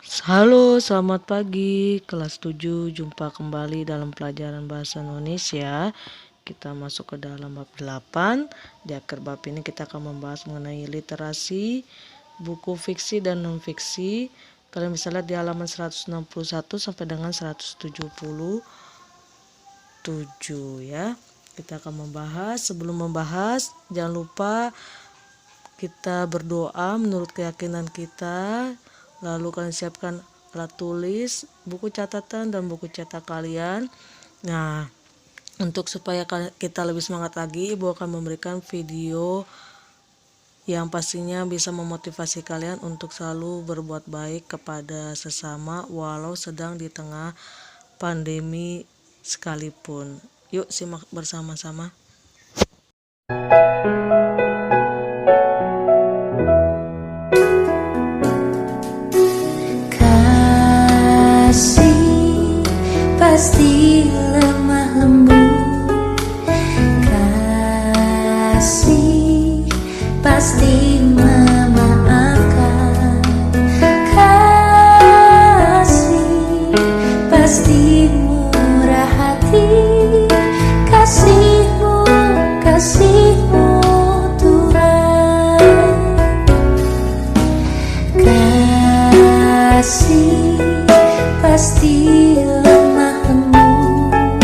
Halo, selamat pagi. Kelas 7 jumpa kembali dalam pelajaran bahasa Indonesia. Kita masuk ke dalam bab 8. Di akhir bab ini kita akan membahas mengenai literasi, buku fiksi dan non-fiksi. Kalian bisa lihat di halaman 161 sampai dengan 177 ya. Kita akan membahas. Sebelum membahas, jangan lupa kita berdoa menurut keyakinan kita. Lalu kalian siapkan alat tulis, buku catatan, dan buku cetak kalian. Nah, untuk supaya kita lebih semangat lagi, Ibu akan memberikan video yang pastinya bisa memotivasi kalian untuk selalu berbuat baik kepada sesama walau sedang di tengah pandemi sekalipun. Yuk simak bersama-sama. Kasih pasti lemah lembut, kasih pasti memaafkan, kasih pasti murah hati, kasihmu Tuhan, kasih pasti lemah lembut,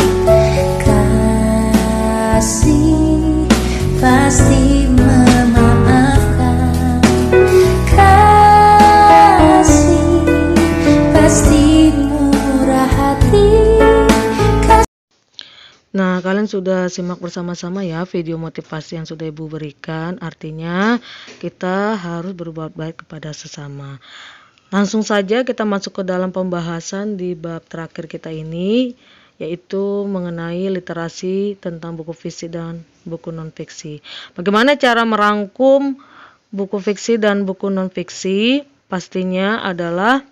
kasih pasti memaafkan, kasih pasti murah hati. Nah, kalian sudah simak bersama-sama ya video motivasi yang sudah Ibu berikan. Artinya kita harus berbuat baik kepada sesama. Langsung saja kita masuk ke dalam pembahasan di bab terakhir kita ini, yaitu mengenai literasi tentang buku fiksi dan buku non-fiksi. Bagaimana cara merangkum buku fiksi dan buku non-fiksi? Pastinya adalah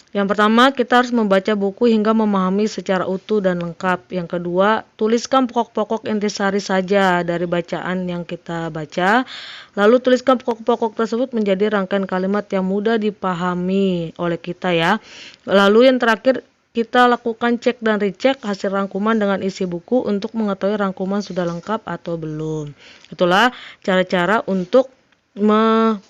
yang pertama, kita harus membaca buku hingga memahami secara utuh dan lengkap. Yang kedua, tuliskan pokok-pokok intisari saja dari bacaan yang kita baca. Lalu tuliskan pokok-pokok tersebut menjadi rangkaian kalimat yang mudah dipahami oleh kita ya. Lalu yang terakhir, kita lakukan cek dan recheck hasil rangkuman dengan isi buku untuk mengetahui rangkuman sudah lengkap atau belum. Itulah cara-cara untuk merangkum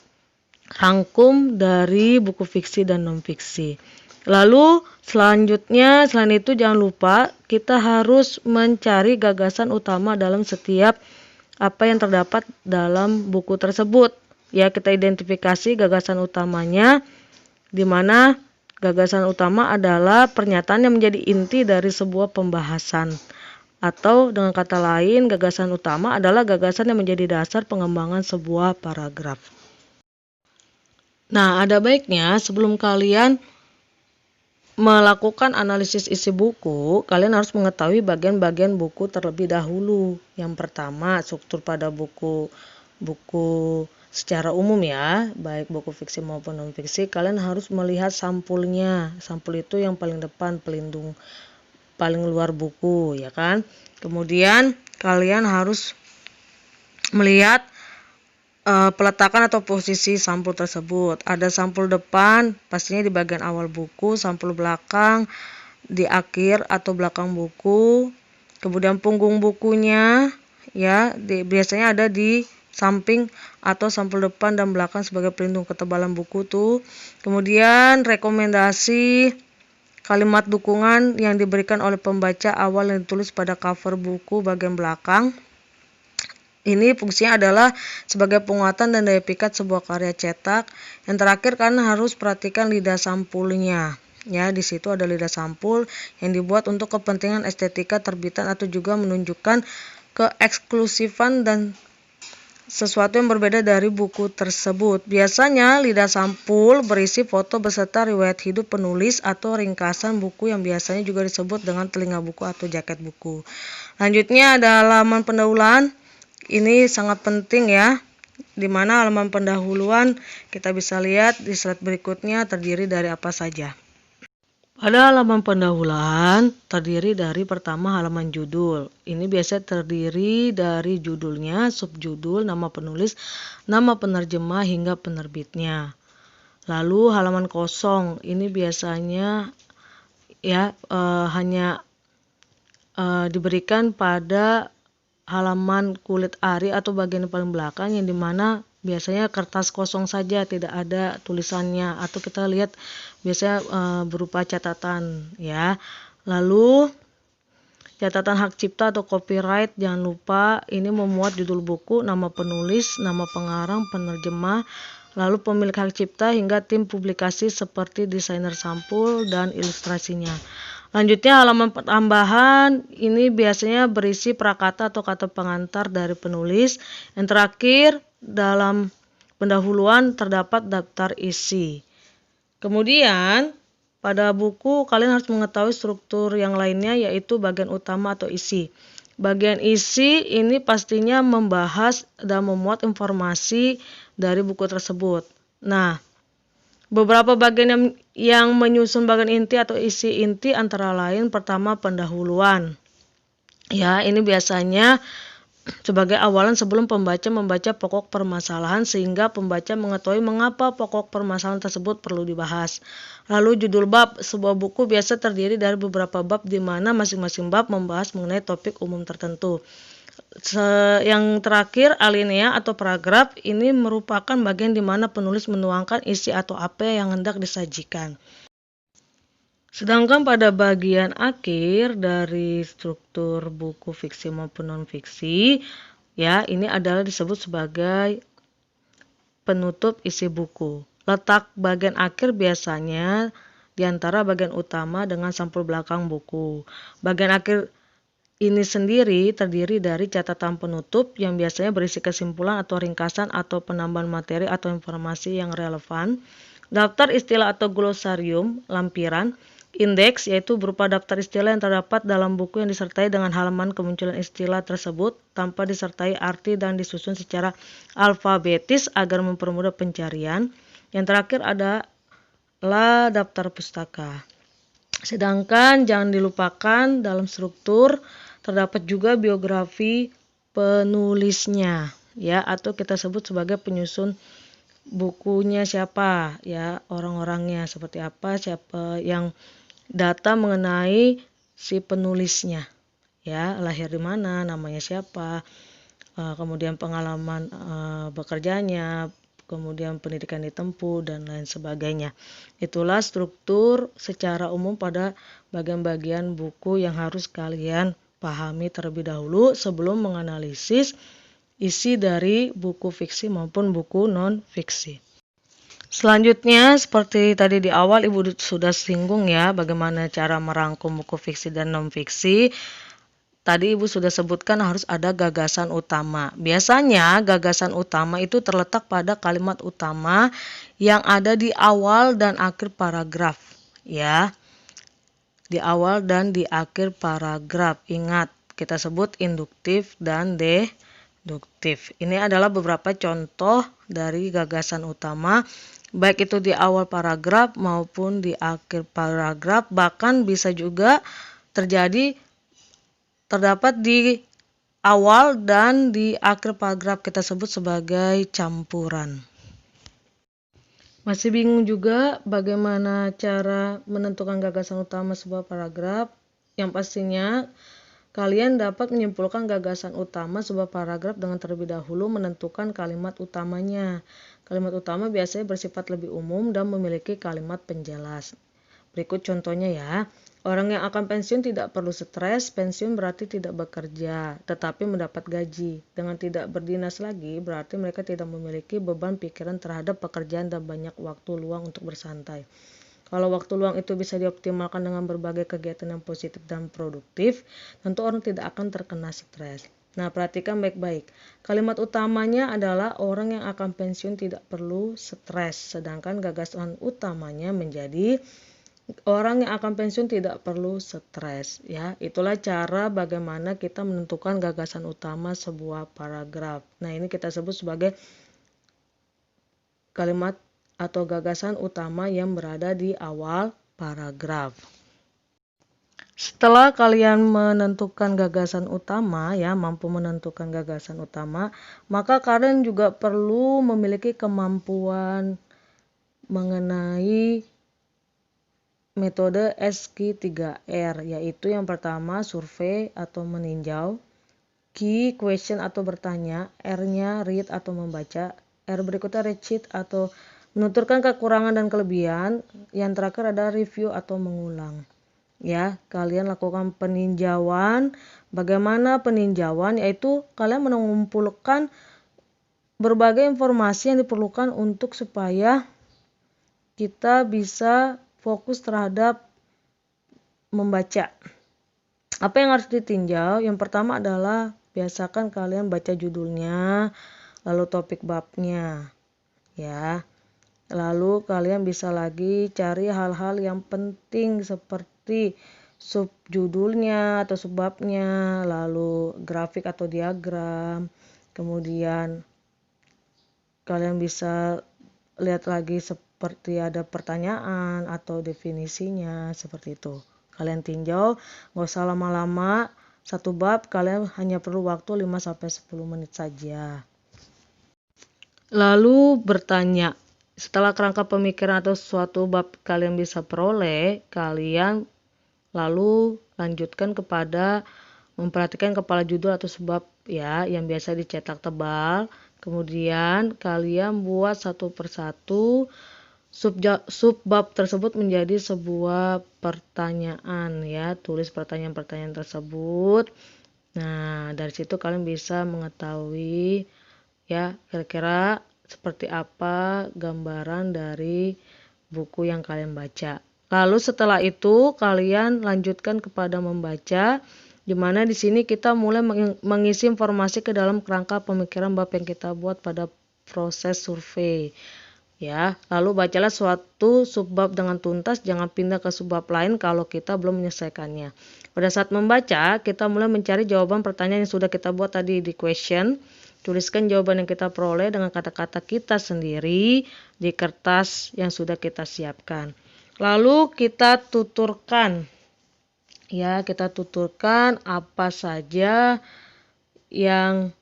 dari buku fiksi dan non-fiksi. Lalu selanjutnya, selain itu jangan lupa kita harus mencari gagasan utama dalam setiap apa yang terdapat dalam buku tersebut. Ya, kita identifikasi gagasan utamanya, di mana gagasan utama adalah pernyataan yang menjadi inti dari sebuah pembahasan. Atau dengan kata lain, gagasan utama adalah gagasan yang menjadi dasar pengembangan sebuah paragraf. Nah, ada baiknya sebelum kalian melakukan analisis isi buku, kalian harus mengetahui bagian-bagian buku terlebih dahulu. Yang pertama, struktur pada buku secara umum ya, baik buku fiksi maupun non-fiksi, kalian harus melihat sampulnya. Sampul itu yang paling depan, pelindung paling luar buku, ya kan? Kemudian kalian harus melihat peletakan atau posisi sampul tersebut. Ada sampul depan pastinya di bagian awal buku, sampul belakang di akhir atau belakang buku. Kemudian punggung bukunya ya biasanya ada di samping atau sampul depan dan belakang sebagai pelindung ketebalan buku tuh. Kemudian rekomendasi kalimat dukungan yang diberikan oleh pembaca awal yang ditulis pada cover buku bagian belakang. Ini fungsinya adalah sebagai penguatan dan daya pikat sebuah karya cetak. Yang terakhir, kalian harus perhatikan lidah sampulnya. Ya, di situ ada lidah sampul yang dibuat untuk kepentingan estetika terbitan atau juga menunjukkan keeksklusifan dan sesuatu yang berbeda dari buku tersebut. Biasanya lidah sampul berisi foto beserta riwayat hidup penulis atau ringkasan buku yang biasanya juga disebut dengan telinga buku atau jaket buku. Lanjutnya ada halaman pendahuluan. Ini sangat penting ya, di mana halaman pendahuluan kita bisa lihat di slide berikutnya terdiri dari apa saja. Pada halaman pendahuluan terdiri dari pertama halaman judul. Ini biasa terdiri dari judulnya, subjudul, nama penulis, nama penerjemah hingga penerbitnya. Lalu halaman kosong ini biasanya ya hanya diberikan pada halaman kulit ari atau bagian paling belakang, yang dimana biasanya kertas kosong saja, tidak ada tulisannya, atau kita lihat biasanya berupa catatan ya. Lalu catatan hak cipta atau copyright, jangan lupa ini memuat judul buku, nama penulis, nama pengarang, penerjemah, lalu pemilik hak cipta hingga tim publikasi seperti desainer sampul dan ilustrasinya. Lanjutnya halaman tambahan ini biasanya berisi prakata atau kata pengantar dari penulis. Yang terakhir dalam pendahuluan terdapat daftar isi. Kemudian pada buku kalian harus mengetahui struktur yang lainnya, yaitu bagian utama atau isi. Bagian isi ini pastinya membahas dan memuat informasi dari buku tersebut. Nah, beberapa bagian yang menyusun bagian inti atau isi inti antara lain pertama pendahuluan. Ya, ini biasanya sebagai awalan sebelum pembaca membaca pokok permasalahan sehingga pembaca mengetahui mengapa pokok permasalahan tersebut perlu dibahas. Lalu judul bab, sebuah buku biasa terdiri dari beberapa bab di mana masing-masing bab membahas mengenai topik umum tertentu. Yang terakhir alinea atau paragraf, ini merupakan bagian di mana penulis menuangkan isi atau apa yang hendak disajikan. Sedangkan pada bagian akhir dari struktur buku fiksi maupun non-fiksi, ya ini adalah disebut sebagai penutup isi buku. Letak bagian akhir biasanya di antara bagian utama dengan sampul belakang buku. Bagian akhir ini sendiri terdiri dari catatan penutup yang biasanya berisi kesimpulan atau ringkasan atau penambahan materi atau informasi yang relevan, daftar istilah atau glosarium, lampiran, indeks yaitu berupa daftar istilah yang terdapat dalam buku yang disertai dengan halaman kemunculan istilah tersebut tanpa disertai arti dan disusun secara alfabetis agar mempermudah pencarian. Yang terakhir adalah daftar pustaka. Sedangkan jangan dilupakan dalam struktur terdapat juga biografi penulisnya ya, atau kita sebut sebagai penyusun bukunya siapa ya, orang-orangnya seperti apa, siapa yang data mengenai si penulisnya ya, lahir di mana, namanya siapa, kemudian pengalaman bekerjanya, kemudian pendidikan ditempuh dan lain sebagainya. Itulah struktur secara umum pada bagian-bagian buku yang harus kalian pahami terlebih dahulu sebelum menganalisis isi dari buku fiksi maupun buku non-fiksi. Selanjutnya, seperti tadi di awal Ibu sudah singgung ya, bagaimana cara merangkum buku fiksi dan non-fiksi. Tadi Ibu sudah sebutkan harus ada gagasan utama. Biasanya gagasan utama itu terletak pada kalimat utama yang ada di awal dan akhir paragraf ya. Di awal dan di akhir paragraf. Ingat, kita sebut induktif dan deduktif. Ini adalah beberapa contoh dari gagasan utama, baik itu di awal paragraf maupun di akhir paragraf, bahkan bisa juga terdapat di awal dan di akhir paragraf, kita sebut sebagai campuran. Masih bingung juga bagaimana cara menentukan gagasan utama sebuah paragraf? Yang pastinya kalian dapat menyimpulkan gagasan utama sebuah paragraf dengan terlebih dahulu menentukan kalimat utamanya. Kalimat utama biasanya bersifat lebih umum dan memiliki kalimat penjelas. Berikut contohnya ya. Orang yang akan pensiun tidak perlu stres, pensiun berarti tidak bekerja, tetapi mendapat gaji. Dengan tidak berdinas lagi, berarti mereka tidak memiliki beban pikiran terhadap pekerjaan dan banyak waktu luang untuk bersantai. Kalau waktu luang itu bisa dioptimalkan dengan berbagai kegiatan yang positif dan produktif, tentu orang tidak akan terkena stres. Nah, perhatikan baik-baik. Kalimat utamanya adalah orang yang akan pensiun tidak perlu stres, sedangkan gagasan utamanya menjadi orang yang akan pensiun tidak perlu stres ya. Itulah cara bagaimana kita menentukan gagasan utama sebuah paragraf. Nah, ini kita sebut sebagai kalimat atau gagasan utama yang berada di awal paragraf. Setelah kalian menentukan gagasan utama ya, mampu menentukan gagasan utama, maka kalian juga perlu memiliki kemampuan mengenai metode SQ3R, yaitu yang pertama survei atau meninjau, Q question atau bertanya, R-nya read atau membaca, R berikutnya recite atau menuturkan kekurangan dan kelebihan, yang terakhir ada review atau mengulang. Ya, kalian lakukan peninjauan. Bagaimana peninjauan? Yaitu kalian mengumpulkan berbagai informasi yang diperlukan untuk supaya kita bisa fokus terhadap membaca. Apa yang harus ditinjau? Yang pertama adalah biasakan kalian baca judulnya, lalu topik babnya, ya. Lalu kalian bisa lagi cari hal-hal yang penting seperti subjudulnya atau subbabnya, lalu grafik atau diagram. Kemudian kalian bisa lihat lagi seperti ada pertanyaan atau definisinya, seperti itu. Kalian tinjau, nggak usah lama-lama. Satu bab kalian hanya perlu waktu 5-10 menit saja. Lalu bertanya. Setelah kerangka pemikiran atau suatu bab kalian bisa peroleh, kalian lalu lanjutkan kepada memperhatikan kepala judul atau subbab, ya, yang biasa dicetak tebal. Kemudian kalian buat satu persatu subbab tersebut menjadi sebuah pertanyaan, ya. Tulis pertanyaan-pertanyaan tersebut. Nah, dari situ kalian bisa mengetahui, ya, kira-kira seperti apa gambaran dari buku yang kalian baca. Lalu setelah itu kalian lanjutkan kepada membaca, di mana di sini kita mulai mengisi informasi ke dalam kerangka pemikiran bab yang kita buat pada proses survei. Ya, lalu bacalah suatu subbab dengan tuntas, jangan pindah ke subbab lain kalau kita belum menyelesaikannya. Pada saat membaca, kita mulai mencari jawaban pertanyaan yang sudah kita buat tadi di question. Tuliskan jawaban yang kita peroleh dengan kata-kata kita sendiri di kertas yang sudah kita siapkan. Lalu kita tuturkan. Ya, kita tuturkan apa saja yang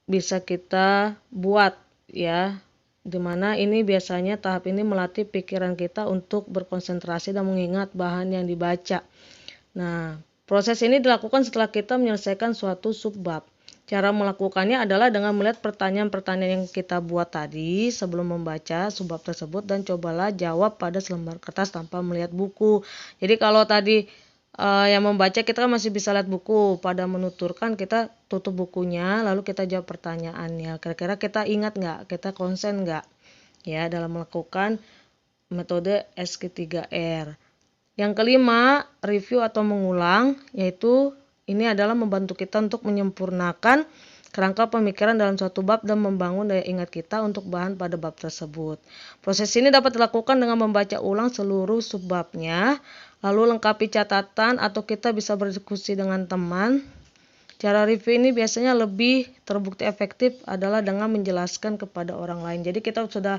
bisa kita buat, ya. Dimana ini biasanya tahap ini melatih pikiran kita untuk berkonsentrasi dan mengingat bahan yang dibaca. Nah, proses ini dilakukan setelah kita menyelesaikan suatu subbab. Cara melakukannya adalah dengan melihat pertanyaan-pertanyaan yang kita buat tadi sebelum membaca subbab tersebut dan cobalah jawab pada selembar kertas tanpa melihat buku. Jadi kalau tadi yang membaca kita kan masih bisa lihat buku, pada menuturkan kita tutup bukunya lalu kita jawab pertanyaannya. Kira-kira kita ingat nggak? Kita konsen nggak? Ya, dalam melakukan metode SQ3R. Yang kelima, review atau mengulang, yaitu ini adalah membantu kita untuk menyempurnakan kerangka pemikiran dalam suatu bab dan membangun daya ingat kita untuk bahan pada bab tersebut. Proses ini dapat dilakukan dengan membaca ulang seluruh subbabnya, lalu lengkapi catatan atau kita bisa berdiskusi dengan teman. Cara review ini biasanya lebih terbukti efektif adalah dengan menjelaskan kepada orang lain. Jadi kita sudah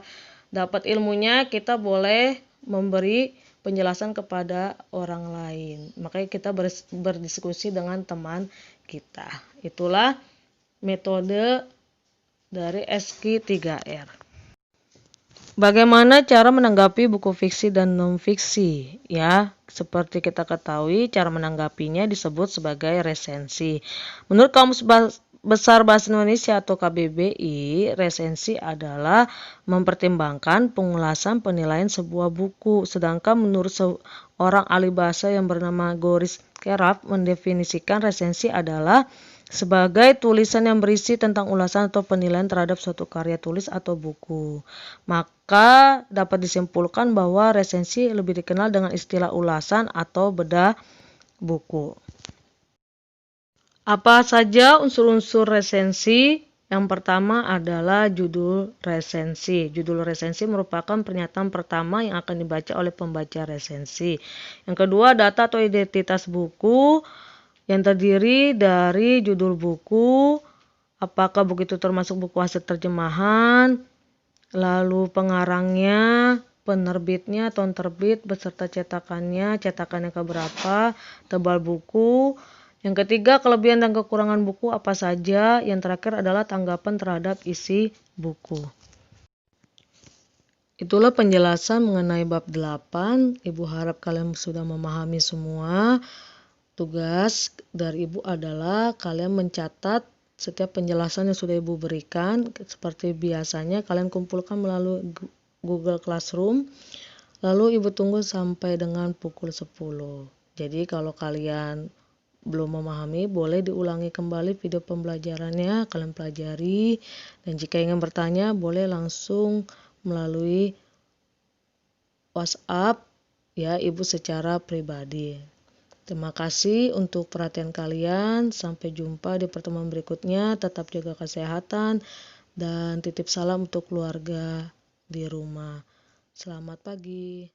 dapat ilmunya, kita boleh memberi penjelasan kepada orang lain. Makanya kita berdiskusi dengan teman kita. Itulah metode dari SQ3R. Bagaimana cara menanggapi buku fiksi dan non-fiksi? Ya, seperti kita ketahui, cara menanggapinya disebut sebagai resensi. Menurut Kamus Besar Bahasa Indonesia atau KBBI, resensi adalah mempertimbangkan pengulasan penilaian sebuah buku. Sedangkan menurut seorang ahli bahasa yang bernama Goris Keraf mendefinisikan resensi adalah sebagai tulisan yang berisi tentang ulasan atau penilaian terhadap suatu karya tulis atau buku. Maka dapat disimpulkan bahwa resensi lebih dikenal dengan istilah ulasan atau bedah buku. Apa saja unsur-unsur resensi? Yang pertama adalah judul resensi. Judul resensi merupakan pernyataan pertama yang akan dibaca oleh pembaca resensi. Yang kedua, data atau identitas buku yang terdiri dari judul buku, apakah buku itu termasuk buku hasil terjemahan, lalu pengarangnya, penerbitnya, tahun terbit, beserta cetakannya, cetakannya keberapa, tebal buku. Yang ketiga, kelebihan dan kekurangan buku apa saja. Yang terakhir adalah tanggapan terhadap isi buku. Itulah penjelasan mengenai bab 8. Ibu harap kalian sudah memahami semua. Tugas dari Ibu adalah kalian mencatat setiap penjelasan yang sudah Ibu berikan. Seperti biasanya kalian kumpulkan melalui Google Classroom. Lalu Ibu tunggu sampai dengan pukul 10. Jadi kalau kalian belum memahami, boleh diulangi kembali video pembelajarannya, kalian pelajari. Dan jika ingin bertanya, boleh langsung melalui WhatsApp ya Ibu secara pribadi. Terima kasih untuk perhatian kalian. Sampai jumpa di pertemuan berikutnya. Tetap jaga kesehatan dan titip salam untuk keluarga di rumah. Selamat pagi.